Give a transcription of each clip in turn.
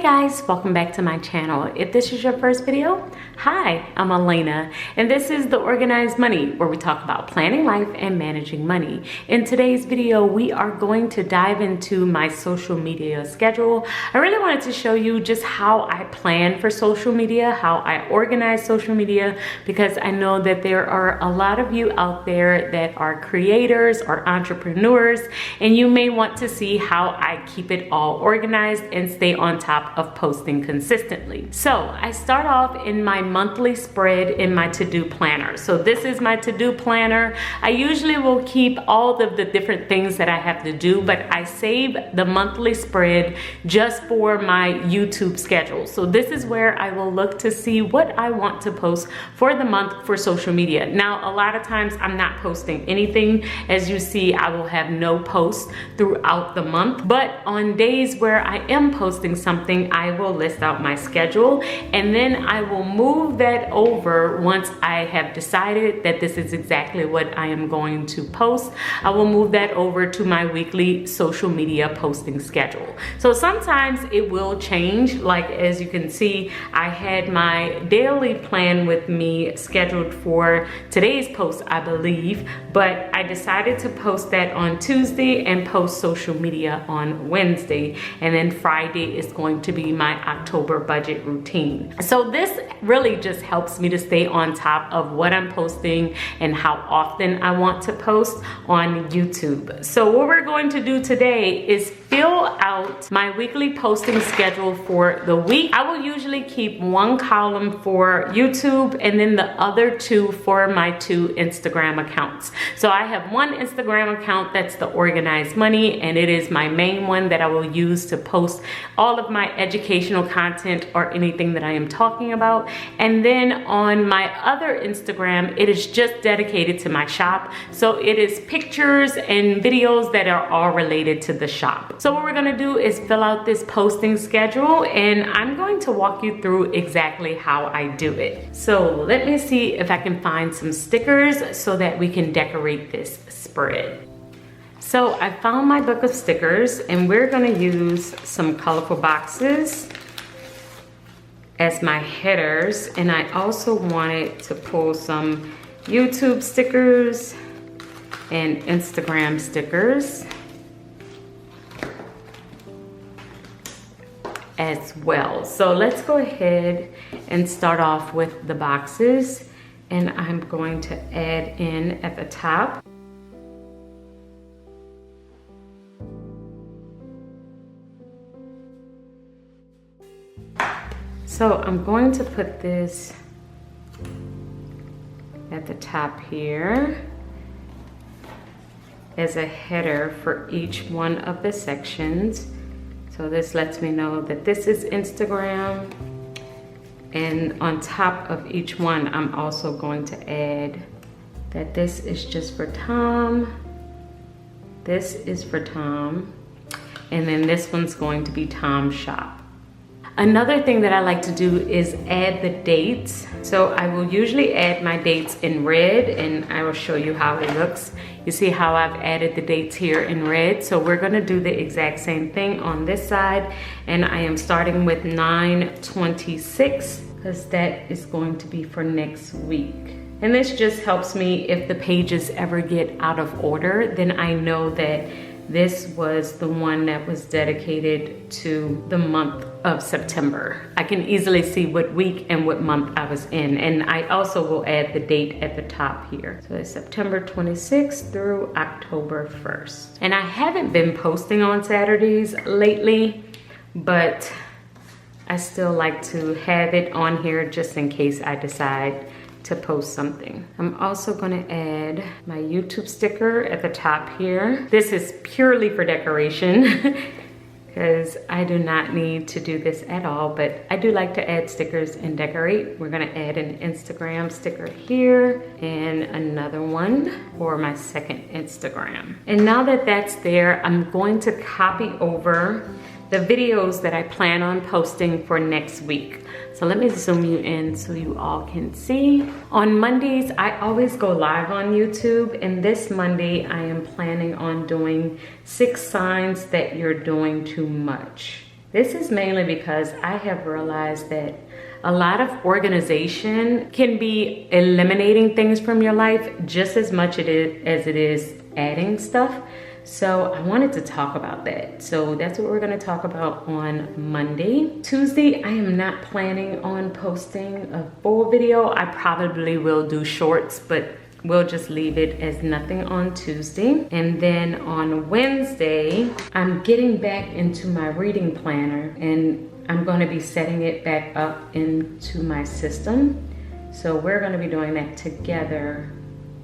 Hey guys, welcome back to my channel. If this is your first video, hi, I'm Alaina, and this is The Organized Money, where we talk about planning life and managing money. In today's video, we are going to dive into my social media schedule. I really wanted to show you just how I plan for social media, how I organize social media, because I know that there are a lot of you out there that are creators or entrepreneurs, and you may want to see how I keep it all organized and stay on top of posting consistently. So I start off in my monthly spread in my to-do planner. So this is my to-do planner. I usually will keep all of the different things that I have to do, but I save the monthly spread just for my YouTube schedule. So this is where I will look to see what I want to post for the month for social media. Now, a lot of times I'm not posting anything. As you see, I will have no posts throughout the month, but on days where I am posting something, I will list out my schedule, and then I will move that over once I have decided that this is exactly what I am going to post. I will move that over to my weekly social media posting schedule. So sometimes it will change. Like, as you can see, I had my daily plan with me scheduled for today's post, I believe, but I decided to post that on Tuesday and post social media on Wednesday, and then Friday is going to be my October budget routine. So this really just helps me to stay on top of what I'm posting and how often I want to post on YouTube. So what we're going to do today is fill out my weekly posting schedule for the week. I will usually keep one column for YouTube and then the other two for my two Instagram accounts. So I have one Instagram account that's The Organized Money, and it is my main one that I will use to post all of my educational content or anything that I am talking about. And then on my other Instagram, it is just dedicated to my shop. So it is pictures and videos that are all related to the shop. So what we're gonna do is fill out this posting schedule, and I'm going to walk you through exactly how I do it. So let me see if I can find some stickers so that we can decorate this spread. So I found my book of stickers, and we're gonna use some colorful boxes as my headers, and I also wanted to pull some YouTube stickers and Instagram stickers as well. So let's go ahead and start off with the boxes, and I'm going to add in at the top. So I'm going to put this at the top here as a header for each one of the sections. So this lets me know that this is Instagram, and on top of each one, I'm also going to add that this is just for Tom, this is for Tom, and then this one's going to be Tom's shop. Another thing that I like to do is add the dates. So I will usually add my dates in red, and I will show you how it looks. You see how I've added the dates here in red. So we're gonna do the exact same thing on this side, and I am starting with 9/26 because that is going to be for next week. And this just helps me if the pages ever get out of order, then I know that this was the one that was dedicated to the month of September. I can easily see what week and what month I was in. And I also will add the date at the top here. So it's September 26th through October 1st. And I haven't been posting on Saturdays lately, but I still like to have it on here just in case I decide to post something. I'm also gonna add my YouTube sticker at the top here. This is purely for decoration because I do not need to do this at all, but I do like to add stickers and decorate. We're gonna add an Instagram sticker here and another one for my second Instagram. And now that that's there, I'm going to copy over the videos that I plan on posting for next week. So let me zoom you in so you all can see. On Mondays, I always go live on YouTube, and this Monday I am planning on doing 6 signs that you're doing too much. This is mainly because I have realized that a lot of organization can be eliminating things from your life just as much as it is adding stuff. So I wanted to talk about that. So that's what we're gonna talk about on Monday. Tuesday, I am not planning on posting a full video. I probably will do shorts, but we'll just leave it as nothing on Tuesday. And then on Wednesday, I'm getting back into my reading planner and I'm gonna be setting it back up into my system. So we're gonna be doing that together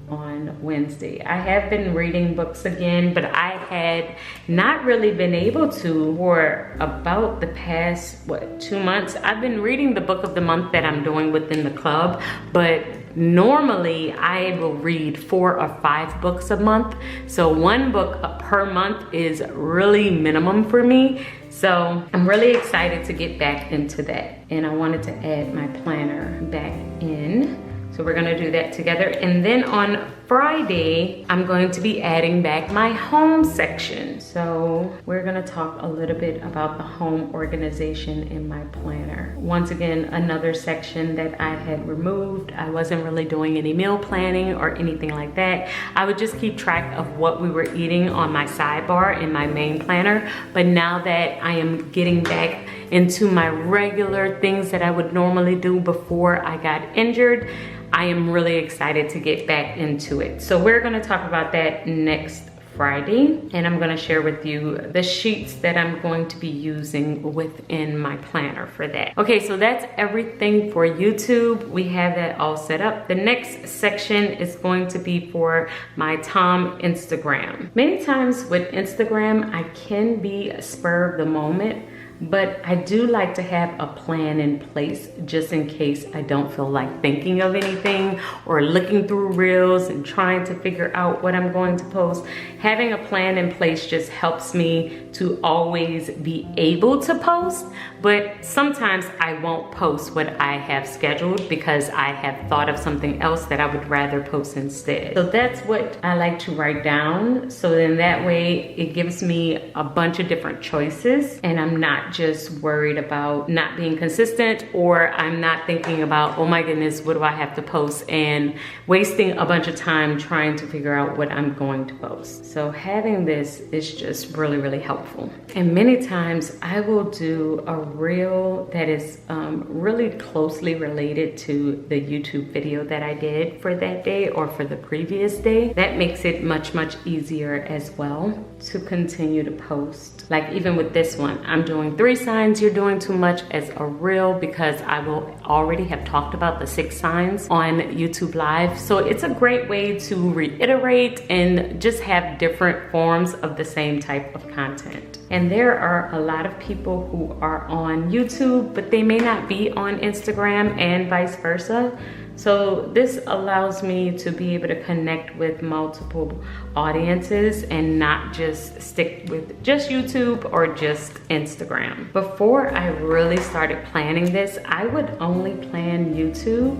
on Wednesday. I have been reading books again, but I had not really been able to for about the past, 2 months. I've been reading the book of the month that I'm doing within the club, but normally I will read 4 or 5 books a month. So 1 book per month is really minimum for me. So I'm really excited to get back into that. And I wanted to add my planner back in. So we're gonna do that together. And then on Friday, I'm going to be adding back my home section. So we're gonna talk a little bit about the home organization in my planner. Once again, another section that I had removed. I wasn't really doing any meal planning or anything like that. I would just keep track of what we were eating on my sidebar in my main planner. But now that I am getting back into my regular things that I would normally do before I got injured, I am really excited to get back into it. So we're gonna talk about that next Friday, and I'm gonna share with you the sheets that I'm going to be using within my planner for that. Okay, so that's everything for YouTube. We have that all set up. The next section is going to be for my Tom Instagram. Many times with Instagram, I can be spur of the moment, but I do like to have a plan in place just in case I don't feel like thinking of anything or looking through reels and trying to figure out what I'm going to post. Having a plan in place just helps me to always be able to post, but sometimes I won't post what I have scheduled because I have thought of something else that I would rather post instead. So that's what I like to write down. So then that way it gives me a bunch of different choices and I'm not just worried about not being consistent, or I'm not thinking about, oh my goodness, what do I have to post, and wasting a bunch of time trying to figure out what I'm going to post. So having this is just really, really helpful. And many times I will do a reel that is really closely related to the YouTube video that I did for that day or for the previous day. That makes it much, much easier as well to continue to post. Like even with this one, I'm doing 3 signs you're doing too much as a reel because I will already have talked about the 6 signs on YouTube Live. So it's a great way to reiterate and just have different forms of the same type of content. And there are a lot of people who are on YouTube, but they may not be on Instagram and vice versa. So this allows me to be able to connect with multiple audiences and not just stick with just YouTube or just Instagram. Before I really started planning this, I would only plan YouTube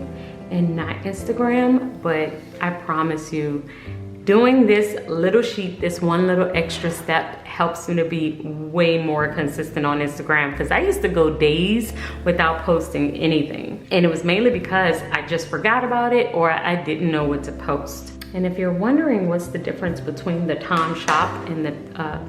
and not Instagram, but I promise you, doing this little sheet, this one little extra step helps me to be way more consistent on Instagram, because I used to go days without posting anything. And it was mainly because I just forgot about it or I didn't know what to post. And if you're wondering what's the difference between the Tom shop and the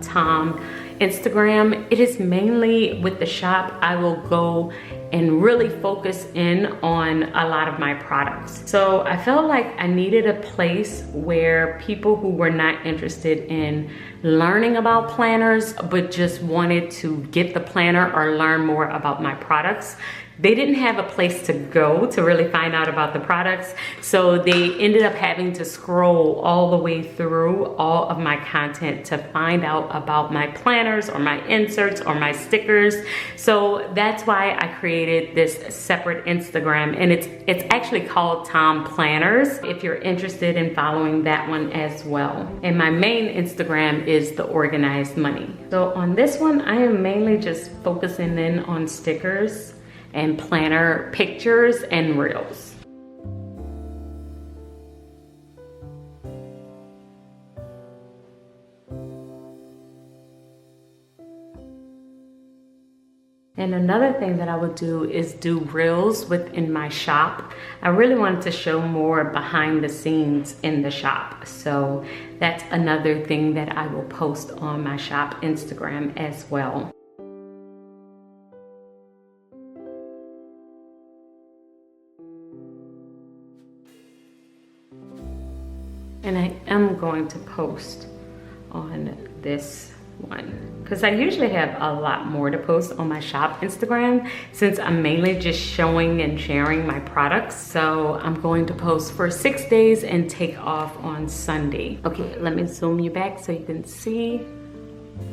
Tom Instagram, it is mainly with the shop, I will go and really focus in on a lot of my products. So I felt like I needed a place where people who were not interested in learning about planners, but just wanted to get the planner or learn more about my products, they didn't have a place to go to really find out about the products. So they ended up having to scroll all the way through all of my content to find out about my planners or my inserts or my stickers. So that's why I created this separate Instagram, and it's actually called Tom Planners if you're interested in following that one as well. And my main Instagram is The Organized Money. So on this one, I am mainly just focusing in on stickers and planner pictures and reels. And another thing that I would do is do reels within my shop. I really wanted to show more behind the scenes in the shop. So that's another thing that I will post on my shop Instagram as well. And I am going to post on this one because I usually have a lot more to post on my shop Instagram since I'm mainly just showing and sharing my products. So I'm going to post for 6 days and take off on Sunday. Okay, let me zoom you back so you can see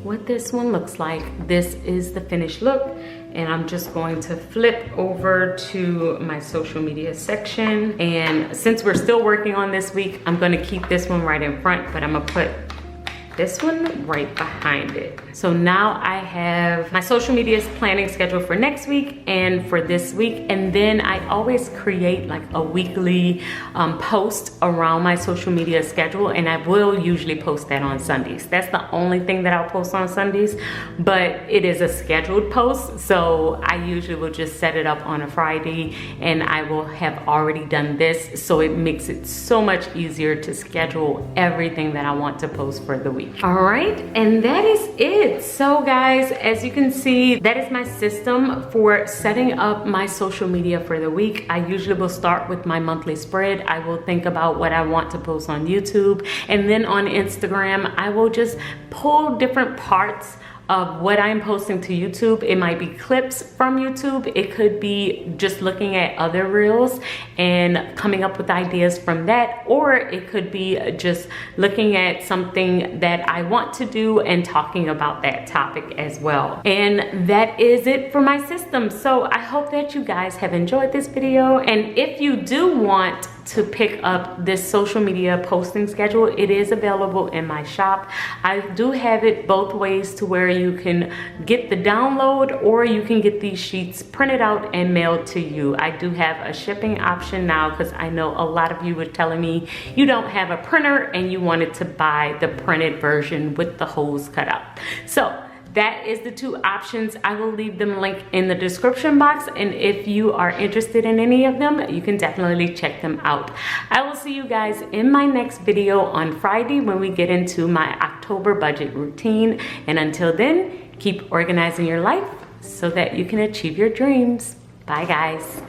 what this one looks like. This is the finished look, and I'm just going to flip over to my social media section. And since we're still working on this week, I'm gonna keep this one right in front, but I'm gonna put this one right behind it. So now I have my social media planning schedule for next week and for this week. And then I always create like a weekly post around my social media schedule. And I will usually post that on Sundays. That's the only thing that I'll post on Sundays, but it is a scheduled post. So I usually will just set it up on a Friday and I will have already done this. So it makes it so much easier to schedule everything that I want to post for the week. All right, and that is it. So guys, as you can see, that is my system for setting up my social media for the week. I usually will start with my monthly spread. I will think about what I want to post on YouTube, and then on Instagram, I will just pull different parts of what I'm posting to YouTube. It might be clips from YouTube. It could be just looking at other reels and coming up with ideas from that, or it could be just looking at something that I want to do and talking about that topic as well. And that is it for my system. So I hope that you guys have enjoyed this video. And if you do want to pick up this social media posting schedule, it is available in my shop. I do have it both ways to where you can get the download or you can get these sheets printed out and mailed to you. I do have a shipping option now because I know a lot of you were telling me you don't have a printer and you wanted to buy the printed version with the holes cut out. So that is the two options. I will leave them linked in the description box. And if you are interested in any of them, you can definitely check them out. I will see you guys in my next video on Friday when we get into my October budget routine. And until then, keep organizing your life so that you can achieve your dreams. Bye guys.